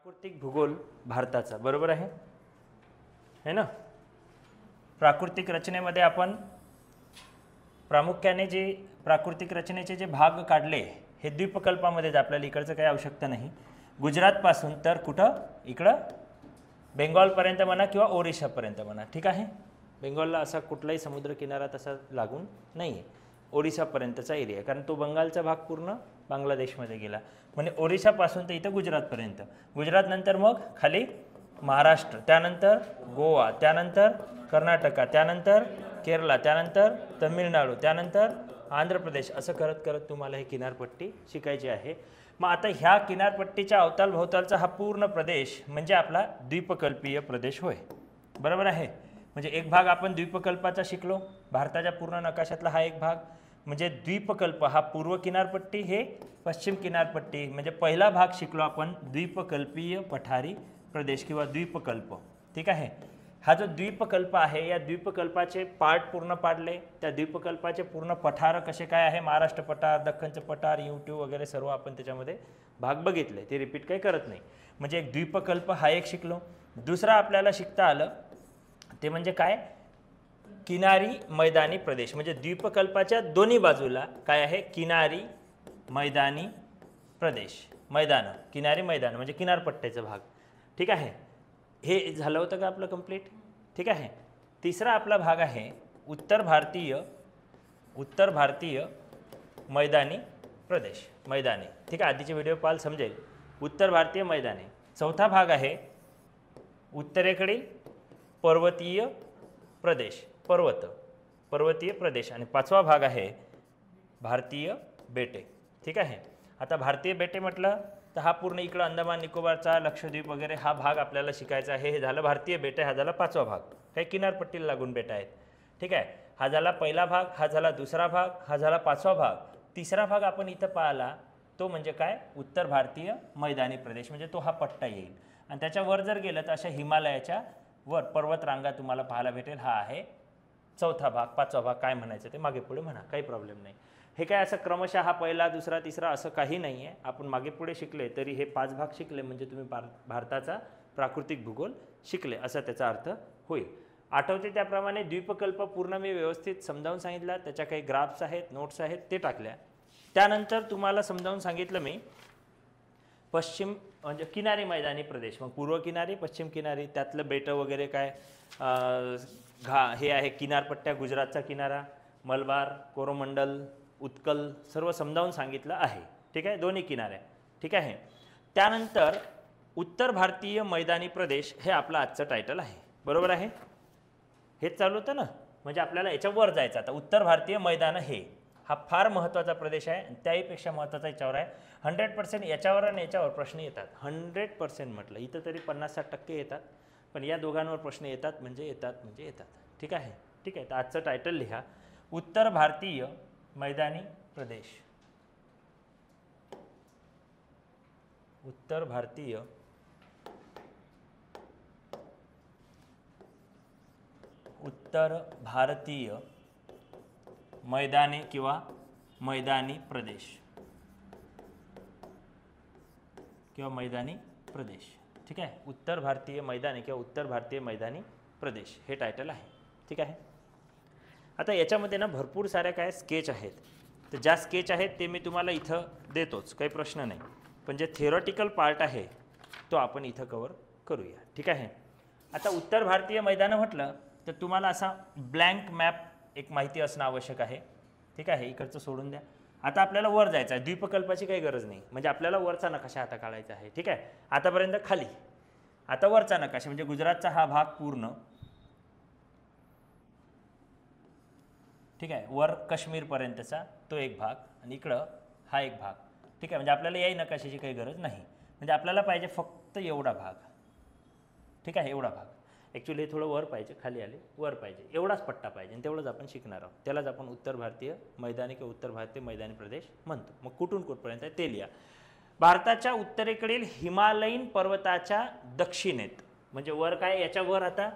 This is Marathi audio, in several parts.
प्राकृतिक भूगोल भारताचा, बरोबर आहे है ना। प्राकृतिक रचनेमध्ये आपण प्रामुख्याने जे प्राकृतिक रचनेचे जे भाग काढले हे द्वीपकल्पामध्ये, आपल्याला इकडचं काही आवश्यकता नाही। गुजरातपासून तर कुठं इकडं बेंगॉलपर्यंत म्हणा किंवा ओरिसापर्यंत म्हणा, ठीक आहे। बेंगॉलला असा कुठलाही समुद्रकिनारा तसा लागून नाही आहे, ओरिसापर्यंतचा एरिया, कारण तो बंगालचा भाग पूर्ण बांगलादेशमध्ये गेला, म्हणजे ओरिसापासून तर इथं गुजरातपर्यंत। गुजरात नंतर मग खाली महाराष्ट्र, त्यानंतर गोवा, त्यानंतर कर्नाटका, त्यानंतर केरला, त्यानंतर तमिळनाडू, त्यानंतर आंध्र प्रदेश, असं करत करत तुम्हाला ही किनारपट्टी शिकायची आहे। मग आता ह्या किनारपट्टीच्या अवतालभोवतालचा हा पूर्ण प्रदेश म्हणजे आपला द्वीपकल्पीय प्रदेश होय, बरोबर आहे। म्हणजे एक भाग आपण द्वीपकल्पाचा शिकलो, भारताच्या पूर्ण नकाशातला हा एक भाग म्हणजे द्वीपकल्प, हा पूर्व किनारपट्टी, हे पश्चिम किनारपट्टी, म्हणजे पहिला भाग शिकलो आपण द्वीपकल्पीय पठारी प्रदेश किंवा द्वीपकल्प, ठीक आहे। हा जो द्वीपकल्प आहे, या द्वीपकल्पाचे पार्ट पूर्ण पाडले, त्या द्वीपकल्पाचे पूर्ण पठार कसे काय आहे, महाराष्ट्र पठार, दख्खनचं पठार, यूट्यूब वगैरे सर्व आपण त्याच्यामध्ये भाग बघितले, ते रिपीट काही करत नाही। म्हणजे एक द्वीपकल्प हा एक शिकलो। दुसरा आपल्याला शिकता आलं ते म्हणजे काय, किनारी मैदानी प्रदेश, म्हणजे द्वीपकल्पाच्या दोन्ही बाजूला काय आहे, किनारी मैदानी प्रदेश, मैदान, किनारी मैदान म्हणजे किनारपट्टीचा भाग, ठीक आहे। हे झालं होतं का आपलं कंप्लीट, ठीक आहे। तिसरा आपला भाग आहे उत्तर भारतीय मैदानी प्रदेश, मैदानी, ठीक आहे। आधीचे व्हिडिओ पाहाल समजेल, उत्तर भारतीय मैदानी। चौथा भाग आहे उत्तरेकडील पर्वतीय प्रदेश, पर्वतीय प्रदेश, आणि पाचवा भाग आहे भारतीय बेटे, ठीक आहे। आता भारतीय बेटे म्हटलं तर हा पूर्ण इकडं अंदमान निकोबारचा, लक्षद्वीप वगैरे हा भाग आपल्याला शिकायचा आहे। हे झालं भारतीय बेटे, हा झाला पाचवा भाग, काही किनारपट्टीला लागून बेटा आहेत, ठीक आहे। हा झाला पहिला भाग, हा झाला दुसरा भाग, हा झाला पाचवा भाग। तिसरा भाग आपण इथं पाहिला तो म्हणजे काय, उत्तर भारतीय मैदानी प्रदेश, म्हणजे तो हा पट्टा येईल, आणि त्याच्यावर जर गेलं तर अशा हिमालयाच्या वर पर्वतरांगा तुम्हाला पाहायला भेटेल, हा आहे चौथा भाग। पाचवा भाग काय म्हणायचं ते मागे पुढे म्हणा, काही प्रॉब्लेम नाही। हे काय असं क्रमशः हा पहिला दुसरा तिसरा असं काही नाही आहे, आपण मागे पुढे शिकले तरी हे 5 भाग शिकले म्हणजे तुम्ही भारताचा प्राकृतिक भूगोल शिकले असा त्याचा अर्थ होईल। आठवते त्याप्रमाणे द्वीपकल्प पूर्ण मी व्यवस्थित समजावून सांगितला, त्याच्या काही ग्राफ्स आहेत, नोट्स आहेत, ते टाकल्या। त्यानंतर तुम्हाला समजावून सांगितलं मी पश्चिम म्हणजे किनारी मैदानी प्रदेश, मग पूर्व किनारी, पश्चिम किनारी, त्यातलं बेटं वगैरे काय, हे आहे किनारपट्ट्या, गुजरातचा किनारा, मलबार, कोरोमंडल, उत्कल, सर्व समजावून सांगितलं आहे, ठीक आहे, दोन्ही किनारे, ठीक आहे। त्यानंतर उत्तर भारतीय मैदानी प्रदेश हे आपलं आजचं टायटल आहे, बरोबर आहे। हेच चालू होतं ना, म्हणजे आपल्याला याच्यावर जायचं। आता उत्तर भारतीय मैदान हे हा फार महत्त्वाचा प्रदेश आहे, आणि त्याहीपेक्षा महत्त्वाचा याच्यावर आहे। 100% याच्यावर आणि याच्यावर प्रश्न येतात, 100% म्हटलं इथं तरी 50-60% येतात, पण या दोघांवर प्रश्न येतात म्हणजे येतात, ठीक आहे, ठीक आहे। तर आजचं टायटल लिहा, उत्तर भारतीय मैदानी प्रदेश, उत्तर भारतीय मैदानी किंवा मैदानी प्रदेश किंवा मैदानी प्रदेश, ठीक आहे। उत्तर भारतीय मैदानी किंवा उत्तर भारतीय मैदानी प्रदेश हे टायटल आहे, ठीक आहे। आता याच्यामध्ये ना भरपूर साऱ्या काय स्केच आहेत, तर ज्या स्केच आहेत ते मी तुम्हाला इथं देतोच, काही प्रश्न नाही, पण जे थिअरॉटिकल पार्ट आहे तो आपण इथं कव्हर करूया, ठीक आहे। आता उत्तर भारतीय मैदान म्हटलं तर तुम्हाला असा ब्लँक मॅप एक माहिती असणं आवश्यक आहे, ठीक आहे। इकडचं सोडून द्या, आता आपल्याला वर जायचं आहे, द्वीपकल्पाची काही गरज नाही, म्हणजे आपल्याला वरचा नकाशा आता काढायचा आहे, ठीक आहे। आतापर्यंत खाली, आता वरचा नकाशा म्हणजे गुजरातचा हा भाग पूर्ण, ठीक आहे, वर काश्मीरपर्यंतचा तो एक भाग, आणि इकडं हा एक भाग, ठीक आहे। म्हणजे आपल्याला याही नकाशाची काही गरज नाही, म्हणजे आपल्याला पाहिजे फक्त एवढा भाग, ठीक आहे, एवढा भाग। ॲक्च्युली हे थोडं वर पाहिजे, खाली आले वर पाहिजे, एवढाच पट्टा पाहिजे, आणि तेवढंच आपण शिकणार आहोत, त्यालाच आपण उत्तर भारतीय मैदानी किंवा उत्तर भारतीय मैदानी प्रदेश म्हणतो। मग कुठून कुठपर्यंत आहे ते लिहा। भारताच्या उत्तरेकडील हिमालयीन पर्वताच्या दक्षिणेत, म्हणजे वर काय, याच्यावर, आता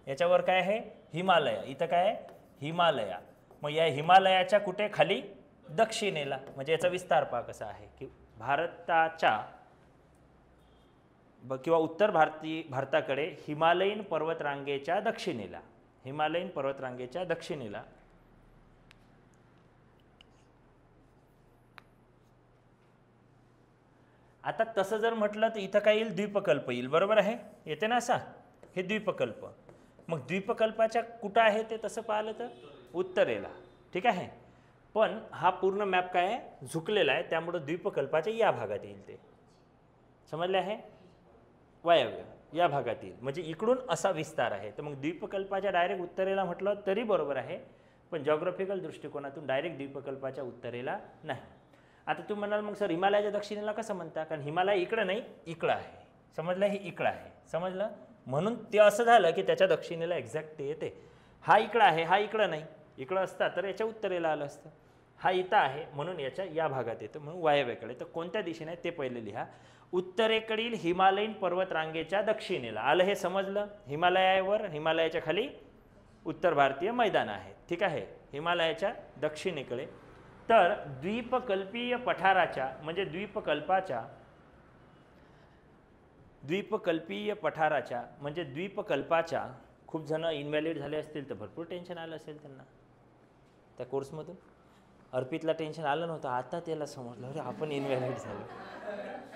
याच्यावर काय आहे, हिमालय, इथं काय आहे, हिमालया, मग या हिमालयाच्या कुठे, खाली दक्षिणेला, म्हणजे याचा विस्तार पहा कसा आहे की भारताच्या किंवा उत्तर भारताकडे हिमालयीन पर्वतरांगेच्या दक्षिणेला आता तसं जर म्हटलं तर इथं काय येईल, द्वीपकल्प येईल, बरोबर आहे, येते ना असा, हे द्वीपकल्प. मग द्वीपकल्पाच्या कुठं आहे ते तसं पाहिलं तर उत्तरेला, ठीक आहे. पण हा पूर्ण मॅप काय आहे, झुकलेला आहे, त्यामुळं द्वीपकल्पाच्या या भागात येईल ते, समजले आहे, वायव्य या भागात येईल. म्हणजे इकडून असा विस्तार आहे. तर मग द्वीपकल्पाच्या डायरेक्ट उत्तरेला म्हटलं तरी बरोबर आहे, पण जॉग्राफिकल दृष्टिकोनातून डायरेक्ट द्वीपकल्पाच्या उत्तरेला नाही. आता तुम्ही म्हणाल मग सर हिमालयाच्या दक्षिणेला कसं म्हणता, कारण हिमालय इकडं नाही, इकडं आहे, समजलं, हे इकडं आहे, समजलं. म्हणून ते असं झालं की त्याच्या दक्षिणेला एक्झॅक्ट ते येते. हा इकडं आहे, हा इकडं नाही, इकडं असता तर याच्या उत्तरेला आलं असतं. हा इथं आहे म्हणून याच्या या भागात येतं, म्हणून वायव्येकडे. तर कोणत्या दिशेने ते पहिले लिहा. उत्तरेकडील हिमालयीन पर्वतरांगेच्या दक्षिणेला आलं, हे समजलं. हिमालयावर, हिमालयाच्या खाली उत्तर भारतीय मैदान आहे, ठीक आहे, हिमालयाच्या दक्षिणेकडे. तर द्वीपकल्पीय पठाराच्या म्हणजे द्वीपकल्पाच्या खूप जण इनव्हॅलिड झाले असतील तर भरपूर टेन्शन आलं असेल त्यांना त्या कोर्समधून. अर्पितला टेन्शन आलं नव्हतं, आता त्याला समजलं अरे आपण इनव्हॅलिड झालो.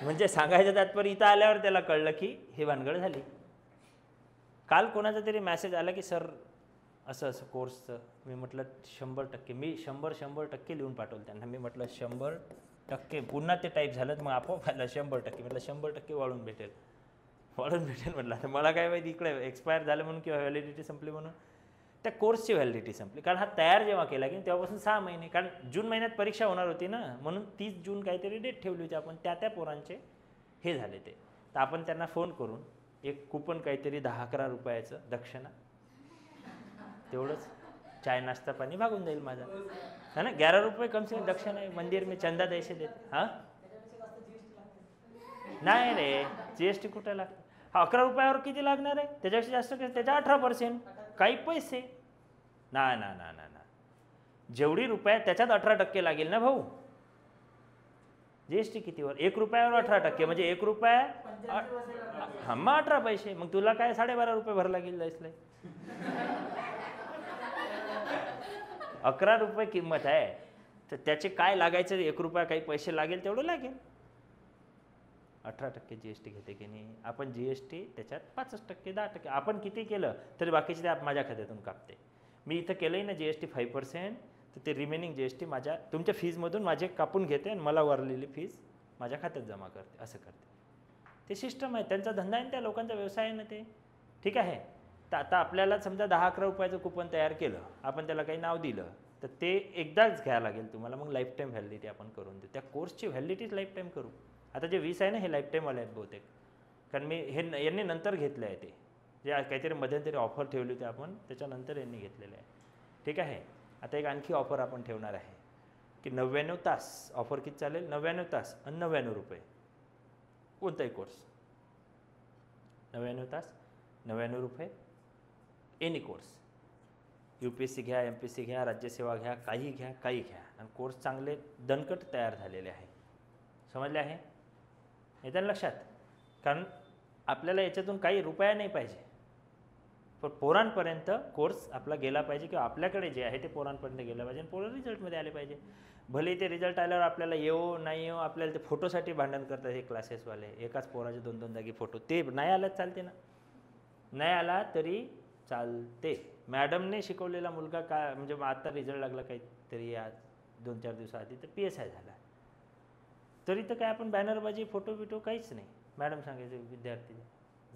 म्हणजे सांगायचं तात्पर्य इथं आल्यावर त्याला कळलं की हे भानगड झाली. काल कोणाचा तरी मेसेज आला की सर असं असं कोर्सचं. मी म्हटलं 100%, मी 100% लिहून पाठवलं त्यांना. मी म्हटलं 100%, पुन्हा ते टाईप झालं मग आपोआप आलं 100%. म्हटलं 100% वाढून भेटेल म्हटलं. तर मला काय माहिती इकडे एक्सपायर झालं म्हणून किंवा व्हॅलिडिटी संपली म्हणून. त्या कोर्सची व्हॅलिडिटी संपली, कारण हा तयार जेव्हा केला की तेव्हापासून 6 महिने, कारण जून महिन्यात परीक्षा होणार होती ना, म्हणून 30 जून काहीतरी डेट ठेवली होती आपण. त्या पोरांचे हे झाले ते. तर आपण त्यांना फोन करून एक कुपन काहीतरी 10-11 रुपयाचं दक्षिणा, तेवढंच चाय नाश्ता पाणी भागून जाईल माझा, है ना. 11 रुपये कम से कम दक्षिणा आहे. मंदिर में चंदा द्यायचे देते. हां नाही रे, GST कुठे लागतं. हा 11 रुपयावर किती लागणार आहे, त्याच्यापेक्षा जास्त, त्याच्या 18%. काही पैसे ना ना ना ना ना जेवढी रुपये त्याच्यात 18% लागेल ना भाऊ. GST कितीवर, 1 रुपयावर 18%, म्हणजे 1 रुपया हा मग 18 पैसे. मग तुला काय 12.5 रुपये भर लागेल जायसला. 11 रुपये किंमत आहे, तर त्याचे काय लागायचं, 1 रुपया काही पैसे लागेल तेवढं लागेल. 18% GST घेते की नाही आपण. GST त्याच्यात 5%, 10%, आपण किती केलं तरी बाकीचे ते माझ्या खात्यातून कापते. मी इथं केलंय ना GST 5%, तर ते रिमेनिंग GST माझ्या तुमच्या फीजमधून माझे कापून घेते आणि मला वरलेली फीज माझ्या खात्यात जमा करते, असं करते. ते सिस्टम आहे, त्यांचा धंदा आहे, त्या लोकांचा व्यवसाय आहे ना ते, ठीक आहे. तर आता आपल्याला समजा 10-11 रुपयाचं कुपन तयार केलं, आपण त्याला काही नाव दिलं, तर ते एकदाच घ्यावं लागेल तुम्हाला. मग लाईफ टाईम व्हॅलिडिटी आपण करून देऊ. त्या कोर्सची व्हॅलिडिटीच लाईफ टाईम करू. आता जे 20 आहे ना हे लाईफ टाईमवाले आहेत बहुतेक, कारण मी हे यांनी नंतर घेतलं आहे. ते जे काहीतरी मध्यंतरी ऑफर ठेवली होती आपण, त्याच्यानंतर यांनी घेतलेलं आहे, ठीक आहे. आता एक आणखी ऑफर आपण ठेवणार आहे की 99 तास ऑफर किती चालेल, 99 तास आणि 99 रुपये कोणताही कोर्स. 99 तास 99 रुपये एनी कोर्स. UPSC घ्या, MPSC घ्या, राज्यसेवा घ्या, काही घ्या, काही घ्या, आणि कोर्स चांगले दणकट तयार झालेले आहे, समजले आहे. येतं लक्षात, कारण आपल्याला याच्यातून काही रुपया नाही पाहिजे, पण पोरांपर्यंत कोर्स आपला गेला पाहिजे, किंवा आपल्याकडे जे आहे ते पोरांपर्यंत गेलं पाहिजे, आणि पोरं रिझल्टमध्ये आले पाहिजे. भले ते रिझल्ट आल्यावर आपल्याला येऊ नाही येऊ, आपल्याला ते फोटोसाठी भांडण करतात हे क्लासेसवाले. एकाच पोराचे 2-2 जागी फोटो, ते नाही आलाच चालते ना, नाही आला तरी चालते. मॅडमने शिकवलेला मुलगा काय, म्हणजे आता रिझल्ट लागला काहीतरी आज 2-4 दिवसाआधी, तर PSI झाला, तरी तर काय आपण बॅनरबाजी फोटो बिटो काहीच नाही. मॅडम सांगायचे विद्यार्थी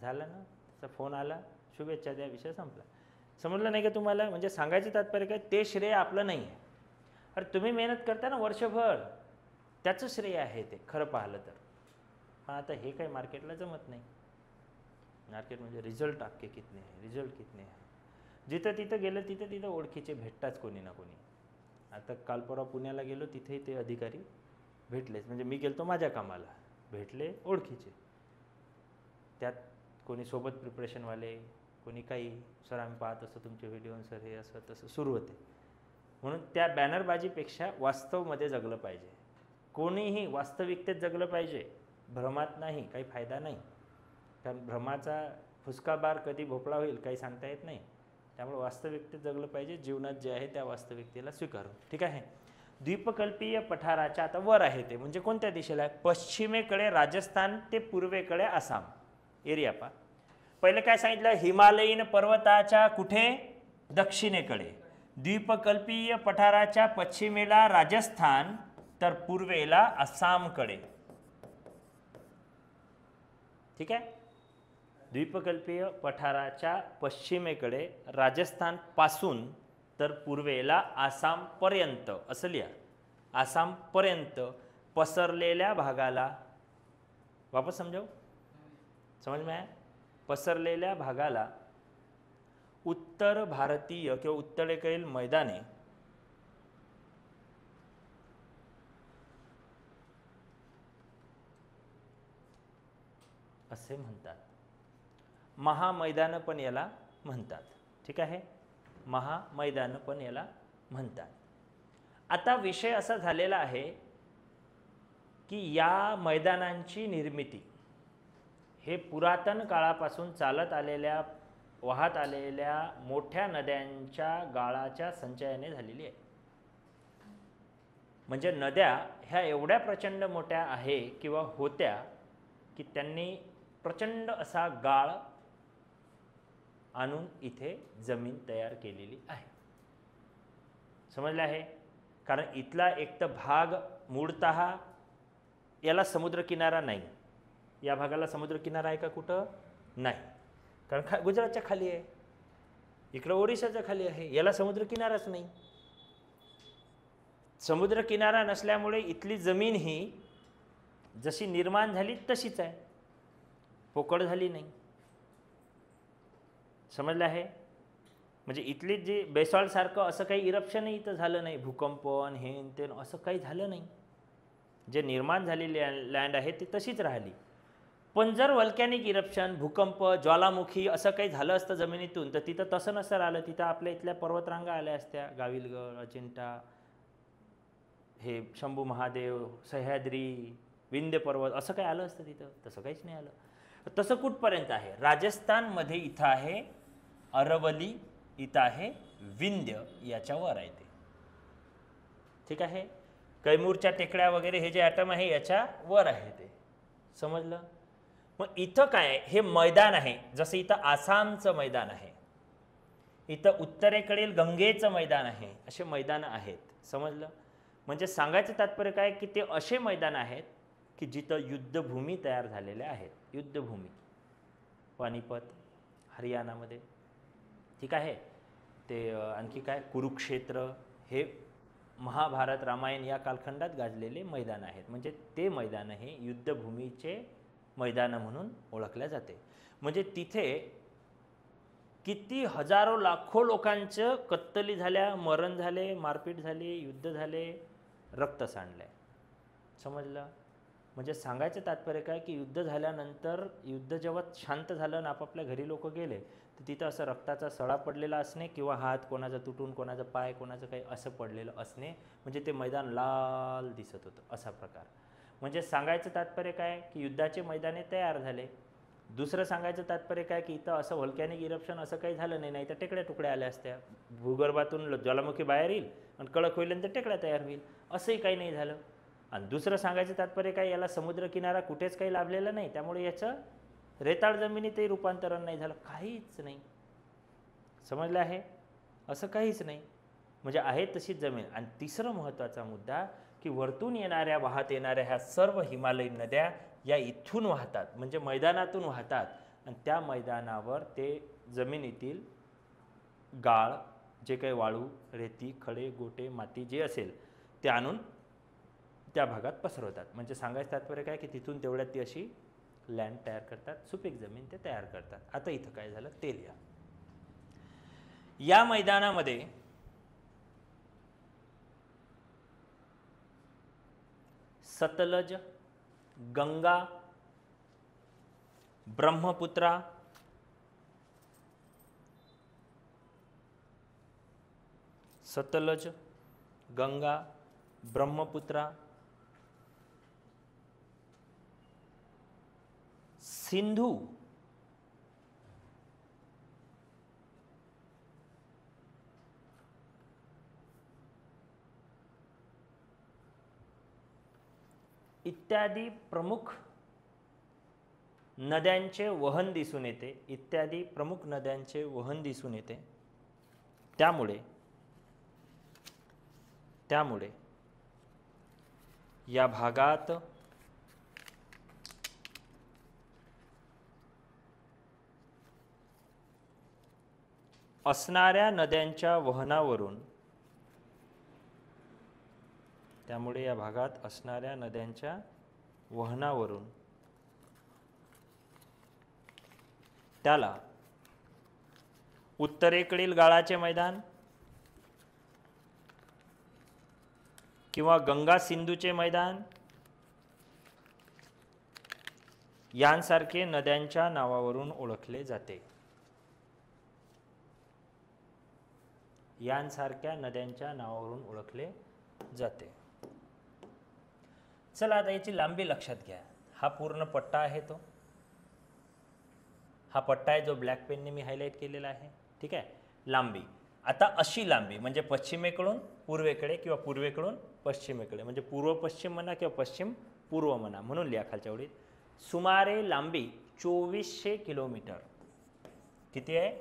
झाला ना, त्याचा फोन आला, शुभेच्छा द्या, विषय संपला. समजलं नाही का तुम्हाला. म्हणजे सांगायचं तात्पर्य काय, ते श्रेय आपलं नाही आहे. अरे तुम्ही मेहनत करता ना वर्षभर, त्याचं श्रेय आहे ते खरं पाहिलं तर. पण आता हे काही मार्केटला जमत नाही. मार्केट म्हणजे रिझल्ट आपके कितने आहे, रिझल्ट कितने आहे. जिथं तिथं गेलं तिथं ओळखीचे भेटताच कोणी ना कोणी. आता काल परवा पुण्याला गेलो, तिथेही ते अधिकारी भेटलेच. म्हणजे मी गेलो माझ्या कामाला, भेटले ओळखीचे. त्यात कोणी सोबत प्रिपरेशनवाले, कोणी काही, सर आम्ही पाहत असतो तुमचे व्हिडिओ, सर हे असं तसं सुरू होते. म्हणून त्या बॅनरबाजीपेक्षा वास्तवमध्ये जगलं पाहिजे. कोणीही वास्तविकतेत जगलं पाहिजे, भ्रमात नाही, काही फायदा नाही. कारण भ्रमाचा फुसका बार कधी भोपळा होईल काही सांगता येत नाही. त्यामुळे वास्तविकतेत जगलं पाहिजे. जीवनात जे आहे त्या वास्तविकतेला स्वीकारून. ठीक आहे. द्वीपकल्पीय पठाराच्या आता वर आहे ते म्हणजे कोणत्या दिशेला आहे? पश्चिमेकडे राजस्थान ते पूर्वेकडे आसाम एरिया पा. पहिले काय सांगितलं? हिमालयीन पर्वताच्या कुठे? दक्षिणेकडे. द्वीपकल्पीय पठाराच्या पश्चिमेला राजस्थान तर पूर्वेला आसामकडे. ठीक आहे. द्वीपकल्पीय पठाराच्या पश्चिमेकडे राजस्थान पासून तर पूर्वेला आसाम पर्यंत असं लिहा. आसाम पर्यंत पसरलेल्या भागाला वापस समजावू, समज में आया? पसरलेल्या भागाला उत्तर भारतीय किंवा उत्तरेकडील मैदाने असे म्हणतात. महामैदान पण याला म्हणतात. ठीक आहे. महामैदान पण याला म्हणतात. आता विषय असा झालेला आहे की या मैदानांची निर्मिती हे पुरातन काळापासून चालत आलेल्या वाहत आलेल्या मोठ्या नद्यांच्या गाळाच्या संचयाने झालेली आहे. म्हणजे नद्या ह्या एवढ्या प्रचंड मोठ्या आहे किंवा होत्या की त्यांनी प्रचंड असा गाळ आणून इथे जमीन तयार केलेली आहे. समजलं आहे? कारण इथला एक तर भाग मूळतः याला समुद्रकिनारा नाही. या भागाला समुद्रकिनारा आहे का कुठं? नाही. कारण गुजरातच्या खाली आहे, इकडं ओरिसाच्या खाली आहे. याला समुद्रकिनाराच नाही. समुद्रकिनारा नसल्यामुळे इथली जमीन ही जशी निर्माण झाली तशीच आहे, पोकळ झाली नाही. समजलं आहे? म्हणजे इथली जी बेसॉल्टसारखं असं काही इरप्शनही इथं झालं नाही. भूकंप हे ते असं काही झालं नाही. जे निर्माण झालेली लँड आहे ती तशीच राहिली. पण जर व्हॉल्कॅनिक इरप्शन, भूकंप, ज्वालामुखी असं काही झालं असतं जमिनीतून तर तिथं तसं नसतं राहिलं. तिथं आपल्या इथल्या पर्वतरांगा आल्या असत्या. गाविलगड, अजिंठा, हे शंभू महादेव, सह्याद्री, विंध्य पर्वत असं काही आलं असतं तिथं. तसं काहीच नाही आलं. तसं कुठपर्यंत आहे? राजस्थानमध्ये इथं आहे अरवली, इथं आहे विंध्य, याच्यावर आहे ते. ठीक आहे. कैमूरच्या टेकड्या वगैरे हे जे ॲटम आहे याच्या वर आहे ते. समजलं? मग इथं काय आहे? हे मैदान आहे. जसं इथं आसामचं मैदान आहे, इथं उत्तरेकडील गंगेचं मैदान आहे. असे मैदान आहेत. समजलं? म्हणजे सांगायचं तात्पर्य काय की ते असे मैदान आहेत की जिथं युद्धभूमी तयार झालेल्या आहेत. युद्धभूमी पानिपत हरियाणामध्ये. ठीक आहे. ते आणखी काय कुरुक्षेत्र, हे महाभारत रामायण या कालखंडात गाजलेले मैदान आहेत. म्हणजे ते मैदान हे युद्धभूमीचे मैदान म्हणून ओळखले जाते. म्हणजे तिथे किती हजारो लाखो लोकांचं कत्तली झाल्या, मरण झाले, मारपीट झाली, युद्ध झाले, रक्त सांडले. समजलं? म्हणजे सांगायचं तात्पर्य काय की युद्ध झाल्यानंतर युद्ध जेव्हा शांत झालं आणि आपापल्या घरी लोक गेले तर तिथं असं रक्ताचा सडा पडलेला असणे किंवा हात कोणाचा तुटून, कोणाचा पाय, कोणाचं काही असं पडलेलं असणे, म्हणजे ते मैदान लाल दिसत होतं असा प्रकार. म्हणजे सांगायचं तात्पर्य काय की युद्धाचे मैदाने तयार झाले. दुसरं सांगायचं तात्पर्य काय की इथं असं व्हॉल्कॅनिक इरप्शन असं काही झालं नाही, नाही तर टेकड्या तुकड्या आल्या असत्या. भूगर्भातून ज्वालामुखी बाहेर येईल आणि कडक होईल तर टेकड्या तयार होईल. असंही काही नाही झालं. आणि दुसरं सांगायचं तात्पर्य काय, याला समुद्रकिनारा कुठेच काही लाभलेला नाही, त्यामुळे याचं रेताळ जमिनीतही रूपांतरण नाही झालं, काहीच नाही. समजलं आहे? असं काहीच नाही. म्हणजे आहे तशीच जमीन. आणि तिसरं महत्त्वाचा मुद्दा की वरतून येणाऱ्या वाहत येणाऱ्या ह्या सर्व हिमालयीन नद्या या इथून वाहतात, म्हणजे मैदानातून वाहतात. आणि त्या मैदानावर ते जमिनीतील गाळ, जे काही वाळू, रेती, खडे, गोटे, माती जे असेल ते आणून त्या भागात पसरवतात. म्हणजे सांगायचं तात्पर्य काय की तिथून तेवढ्यात ती अशी लँड तयार करतात, सुपीक जमीन ते तयार करतात. आता इथं काय झालं ते लिहा. या मैदानामध्ये सतलज, गंगा, ब्रह्मपुत्रा, सतलज, गंगा, ब्रह्मपुत्रा, सिंधू इत्यादी प्रमुख नद्यांचे वहन दिसून येते, इत्यादी प्रमुख नद्यांचे वहन दिसून येते. त्यामुळे या भागात असणाऱ्या नद्यांच्या वहनावरून त्याला उत्तरेकडील गाळाचे मैदान किंवा गंगा सिंधूचे मैदान यांसारखे नद्यांच्या नावावरून ओळखले जाते. यांसारख्या नद्यांच्या नावावरून ओळखले जाते. चला आता याची लांबी लक्षात घ्या. हा पूर्ण पट्टा आहे, तो हा पट्टा आहे जो ब्लॅक पेनने मी हायलाइट केलेला आहे. ठीक आहे. लांबी आता अशी लांबी म्हणजे पश्चिमेकडून पूर्वेकडे किंवा पूर्वेकडून पश्चिमेकडे, म्हणजे पूर्व पश्चिम म्हणा किंवा पश्चिम पूर्व म्हणा, म्हणून लिहा खालच्या ओळीत. सुमारे लांबी 2400 किलोमीटर. किती आहे?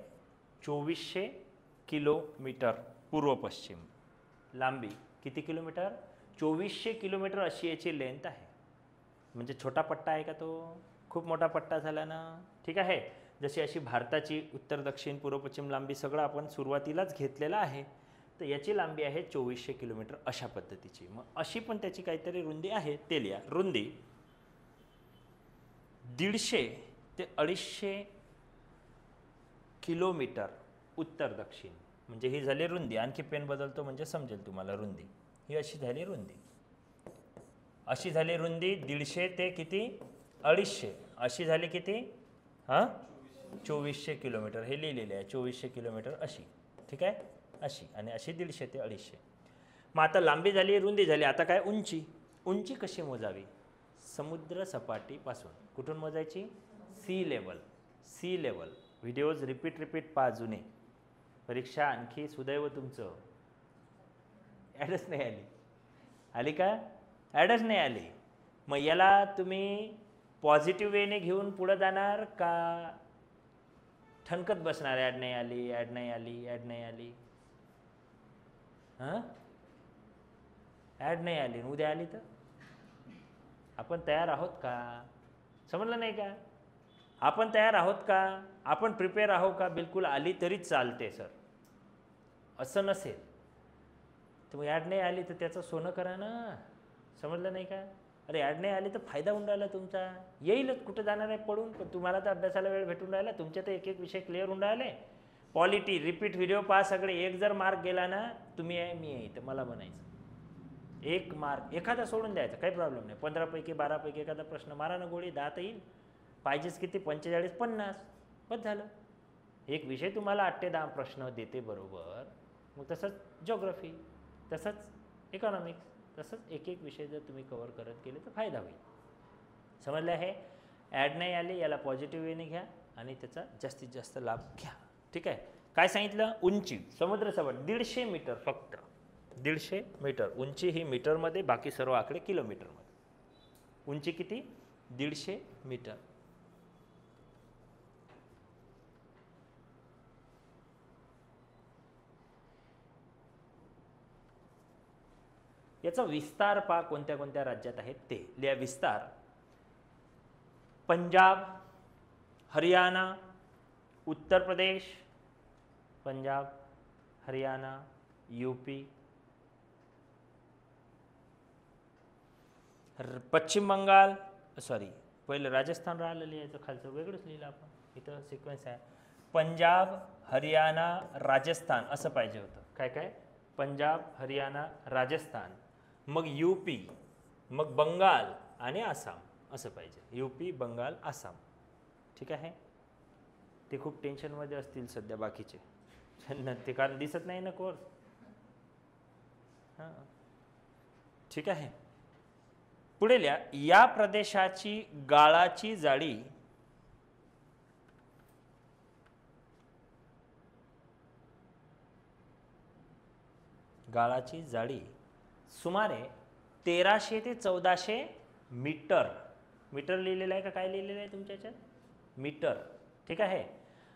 2400 किलोमीटर पूर्व पश्चिम. लांबी किती किलोमीटर? 2400 किलोमीटर अशी याची लेंथ आहे. म्हणजे छोटा पट्टा आहे का तो? खूप मोठा पट्टा झाला ना. ठीक आहे. जशी अशी भारताची उत्तर दक्षिण पूर्व पश्चिम लांबी सगळं आपण सुरुवातीलाच घेतलेलं आहे. तर याची लांबी आहे 2400 किलोमीटर अशा पद्धतीची. मग अशी पण त्याची काहीतरी रुंदी आहे, ते लिहा. रुंदी 150 ते 250 किलोमीटर उत्तर दक्षिण, म्हणजे ही झाली रुंदी. आणखी पेन बदलतो म्हणजे समजेल तुम्हाला. रुंदी ही अशी झाली रुंदी. अशी झाली रुंदी 150 ते किती? 250. अशी झाली किती? 2400 किलोमीटर. हे लिहिलेले आहे 2400 किलोमीटर अशी. ठीक आहे. अशी आणि अशी 150 ते 250. मग आता लांबी झाली, रुंदी झाली. आता काय? उंची. उंची कशी मोजावी? समुद्र सपाटीपासून. कुठून मोजायची? Sea level. Sea level. Videos repeat पहा जुने. परीक्षा आणखी सुदैव तुमचं ॲडच नाही आली. आली का? ॲडच नाही आली. मग याला तुम्ही पॉझिटिव्ह वेने घेऊन पुढं जाणार का ठणकत बसणार? ॲड नाही आली, ॲड नाही आली, ॲड नाही आली. ॲड नाही आली, उद्या आली तर आपण तयार आहोत का? समजलं नाही का? आपण तयार आहोत का? आपण प्रिपेअर आहोत का? बिलकुल आली तरी चालते सर. असं नसेल तर मग ॲड नाही आली तर त्याचं सोनं करा ना. समजलं नाही का? अरे ॲड नाही आली तर फायदा होऊन राहिला तुमचा. येईलच, कुठं जाणार आहे पडून. पण तुम्हाला तर अभ्यासाला वेळ भेटून राहिला. तुमचे तर एक एक विषय क्लिअर होऊन राहिले. पॉलिटी रिपीट व्हिडिओ पहा सगळे. एक जर मार्क गेला ना, तुम्ही आहे मी आहे तर मला म्हणायचं 1 मार्क. एखादा सोडून द्यायचा, काही प्रॉब्लेम नाही. 15 पैकी 12 पैकी एखादा प्रश्न मारा ना गोळी. 10 तर येईल. पाहिजेच किती? 45 50. बस झालं. एक विषय तुम्हाला 8 ते 10 प्रश्न देते बरोबर. मग तसंच जिओग्राफी, तसंच इकॉनॉमिक्स, तसंच एक एक विषय जर तुम्ही कव्हर करत गेले तर फायदा होईल. समजलं आहे? ॲड नाही आले याला पॉझिटिव्ह वेने घ्या आणि त्याचा जास्तीत जास्त लाभ घ्या. ठीक आहे. काय सांगितलं? उंची समुद्रसपाट 150 मीटर फक्त. 150 मीटर उंची ही मीटरमध्ये, बाकी सर्व आकडे किलोमीटरमध्ये. उंची किती? 150 मीटर. याचा विस्तार पहा कोणत्या कोणत्या राज्यात आहेत ते लिहा. विस्तार पंजाब, हरियाणा, उत्तर प्रदेश, पंजाब, हरियाणा, यूपी, पश्चिम बंगाल, सॉरी पहिलं राजस्थान राहिलं लिहायचं, खालचं वेगळंच लिहिलं आपण. इथं सिक्वेन्स आहे पंजाब, हरियाणा, राजस्थान असं पाहिजे होतं. काय काय? पंजाब, हरियाणा, राजस्थान, मग यूपी, मग बंगाल आणि आसाम असं पाहिजे. यूपी, बंगाल, आसाम. ठीक आहे. ते खूप टेन्शनमध्ये असतील सध्या बाकीचे. ते कारण दिसत नाही ना कोर्स. हां ठीक आहे. पुढे लिहा. या प्रदेशाची गाळाची जाडी सुमारे 1300 ते 1400 मीटर, मीटर लिहिलेलं आहे का काय लिहिलेलं आहे तुमच्या याच्यात? मीटर, ठीक आहे.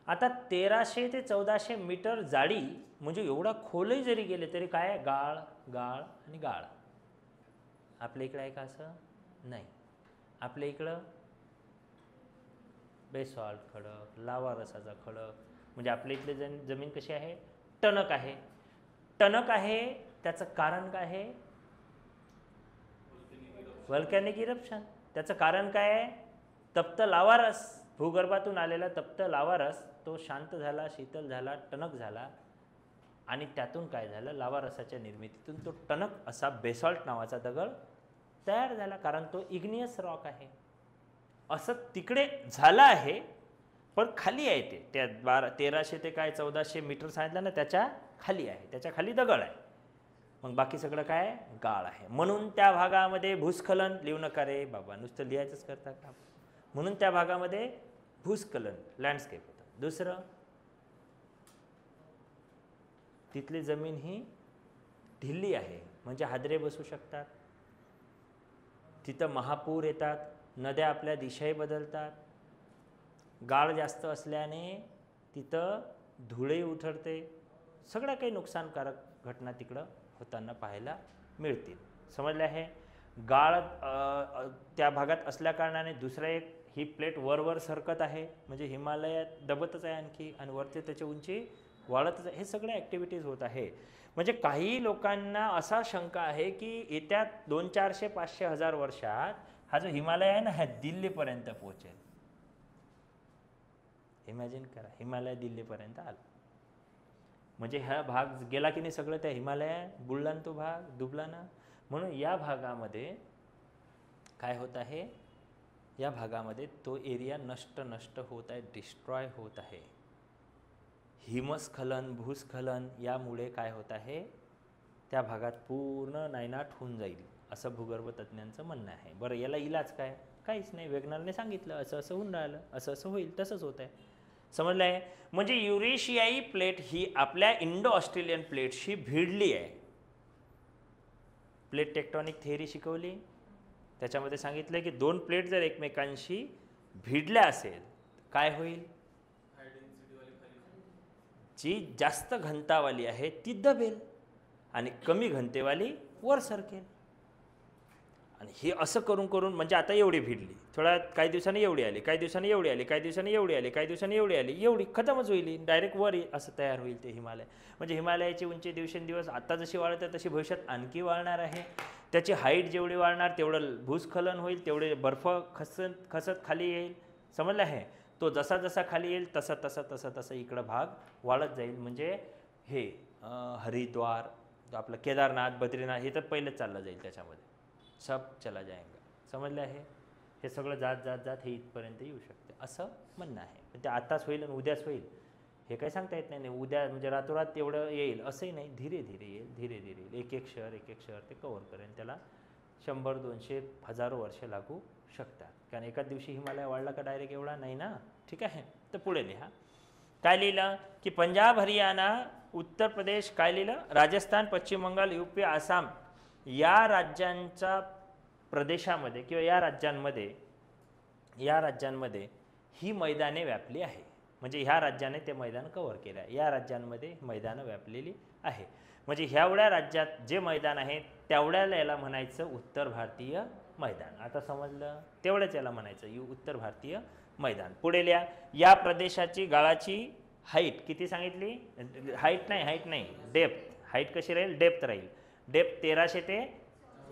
आता 1300 ते 1400 मीटर जाडी, म्हणजे एवढा खोलही जरी गेले तरी काय आहे? गाळ, गाळ आणि गाळ. आपल्या इकडं आहे का असं? नाही. आपल्या इकडं बेसॉल्ट खडक, लावा रसाचा खडक, म्हणजे आपल्या इथली जमीन कशी आहे? टणक आहे. टणक आहे, त्याचं कारण काय आहे? व्हॉल्कॅनिक इरप्शन. त्याचं कारण काय आहे? तप्त लावारस, भूगर्भातून आलेला तप्त लावारस तो शांत झाला, शीतल झाला, टणक झाला आणि त्यातून काय झालं? लावारसाच्या निर्मितीतून तो टणक असा बेसॉल्ट नावाचा दगड तयार झाला, कारण तो इग्नियस रॉक आहे. असं तिकडे झालं आहे, पण खाली आहे ते. त्या 1300 ते काय 1400 मीटर सांगितलं ना, त्याच्या खाली आहे, त्याच्या खाली दगड आहे. मग बाकी सगळं काय? गाळ आहे. म्हणून त्या भागामध्ये भूस्खलन लिहू नका रे बाबा, नुसतं लिहायचंच करता का? म्हणून त्या भागामध्ये भूस्खलन, लँडस्केप होतं. दुसरं, तिथली जमीन ही ढिल्ली आहे, म्हणजे हादरे बसू शकतात. तिथं महापूर येतात, नद्या आपल्या दिशाही बदलतात. गाळ जास्त असल्याने तिथं धुळेही उठरते. सगळ्या काही नुकसानकारक घटना तिकडं होताना पाहायला मिळतील. समजले आहे? गाळ त्या भागात असल्याकारणाने दुसरं एक, ही प्लेट वरवर सरकत आहे, म्हणजे हिमालयात दबतच आहे आणखी, आणि वरती त्याची उंची वाढतच आहे. हे सगळ्या ॲक्टिव्हिटीज होत आहे. म्हणजे काही लोकांना असा शंका आहे की येत्या 200, 400, 500, 1000 वर्षात हा जो हिमालय आहे ना, ह्या दिल्लीपर्यंत पोहोचेल. इमॅजिन करा, हिमालय दिल्लीपर्यंत आला, म्हणजे हा भाग गेला की नाही सगळं त्या हिमालय बुडला, तो भाग डुबला ना. म्हणून या भागामध्ये काय होत आहे? या भागामध्ये तो एरिया नष्ट होत आहे, डिस्ट्रॉय होत आहे. हिमस्खलन, भूस्खलन यामुळे काय होत आहे? त्या भागात पूर्ण नायनाट होऊन जाईल, असं भूगर्भ तज्ज्ञांचं म्हणणं आहे. बरं, याला इलाज काय? काहीच नाही. वेगनरने सांगितलं असं असं होऊन राहिलं, असं असं होईल, तसंच होत आहे. समजलं आहे? म्हणजे युरेशियाई प्लेट ही आपल्या इंडो ऑस्ट्रेलियन प्लेटशी भिडली आहे. प्लेट टेक्टॉनिक थिअरी शिकवली, त्याच्यामध्ये सांगितलं की दोन प्लेट जर एकमेकांशी भिडल्या असेल काय होईल? जी जास्त घनतावाली आहे ती दबेल आणि कमी घनतेवाली वर सरकेल. आणि हे असं करून करून, म्हणजे आता एवढी भिडली, थोड्या काही दिवसांनी एवढी आली, काही दिवसांनी एवढी आली, काही दिवसांनी एवढी आली, काही दिवसांनी एवढी आली, एवढी खतमच होईल, डायरेक्ट वर असं तयार होईल ते हिमालय. म्हणजे हिमालयाची उंची दिवसेंदिवस आता जशी वाढते तशी भविष्यात आणखी वाढणार आहे. त्याची हाईट जेवढी वाढणार तेवढं भूस्खलन होईल, तेवढे बर्फ खसत खाली येईल. समजलं आहे? तो जसा जसा खाली येईल तसा तसा तसा तसा इकडं भाग वाढत जाईल. म्हणजे हे हरिद्वार, आपलं केदारनाथ, बद्रीनाथ हे तर पहिलेच चाललं जाईल, त्याच्यामध्ये सब चला जाएगा. समजलं आहे? हे सगळं जात जात जात हे इथपर्यंत येऊ शकते असं म्हणणं आहे. पण ते आताच होईल आणि उद्याच होईल हे काही सांगता येत नाही. उद्या म्हणजे रातोरात एवढं येईल असंही नाही, धीरे धीरे येईल, धीरे धीरे येईल. एक एक शहर ते कव्हर करेल. त्याला 100, 200, हजारो वर्ष लागू शकतात, कारण एकाच दिवशी हिमालय वाढला का डायरेक्ट एवढा नाही ना. ठीक आहे, तर पुढे लिहा. काय लिहिलं की पंजाब, हरियाणा, उत्तर प्रदेश, काय लिहिलं? राजस्थान, पश्चिम बंगाल, UP, आसाम या राज्यांच्या प्रदेशामध्ये किंवा या राज्यांमध्ये ही मैदाने व्यापली आहे. म्हणजे ह्या राज्याने ते मैदान कव्हर केलं आहे. या राज्यांमध्ये मैदानं व्यापलेली आहे. म्हणजे ह्यावढ्या राज्यात जे मैदान आहे तेवढ्याला याला म्हणायचं उत्तर भारतीय मैदान. आता समजलं? तेवढंच याला म्हणायचं उत्तर भारतीय मैदान. पुढे लिहा. या प्रदेशाची गाळाची हाईट किती सांगितली? हाईट नाही, डेप्थ. हाईट कशी राहील? डेप्थ राहील. डेप्थ 1300 ते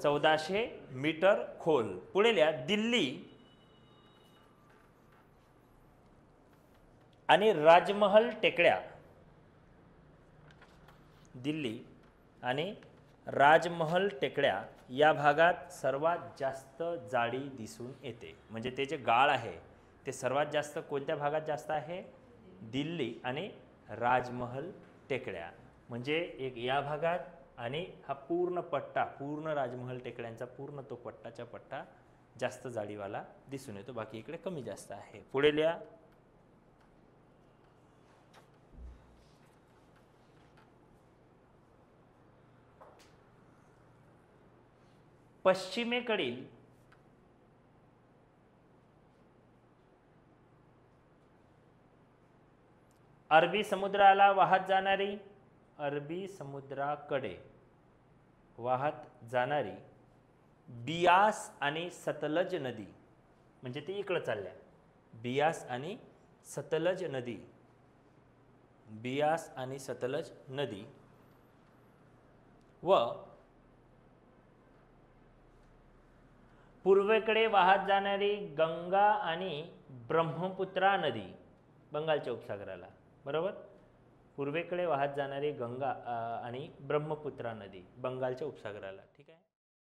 1400 मीटर खोल. पुढे लिहा. दिल्ली आणि राजमहल टेकड्या, दिल्ली आणि राजमहल टेकड्या या भागात सर्वात जास्त जाडी दिसून येते. म्हणजे ते जे गाळ आहे ते सर्वात जास्त कोणत्या भागात जास्त आहे? दिल्ली आणि राजमहल टेकड्या. म्हणजे एक या भागात आणि हा पूर्ण पट्टा, पूर्ण राजमहल टेकड्यांचा पूर्ण तो पट्टाच्या पट्टा जास्त जाडीवाला दिसून येतो. बाकी इकडे कमी जास्त आहे. पुढे लिहा. पश्चिमेकडील अरबी समुद्राला वाहत जाणारी, अरबी समुद्राकडे वाहत जाणारी बियास आणि सतलज नदी, म्हणजे ती इकडं चालल्या, बियास आणि सतलज नदी, बियास आणि सतलज नदी व पूर्वेकडे वाहत जाणारी गंगा आणि ब्रह्मपुत्रा नदी, बंगालच्या उपसागराला, बरोबर. पूर्वेकडे वाहत जाणारी गंगा आणि ब्रह्मपुत्रा नदी बंगालच्या उपसागराला, ठीक आहे.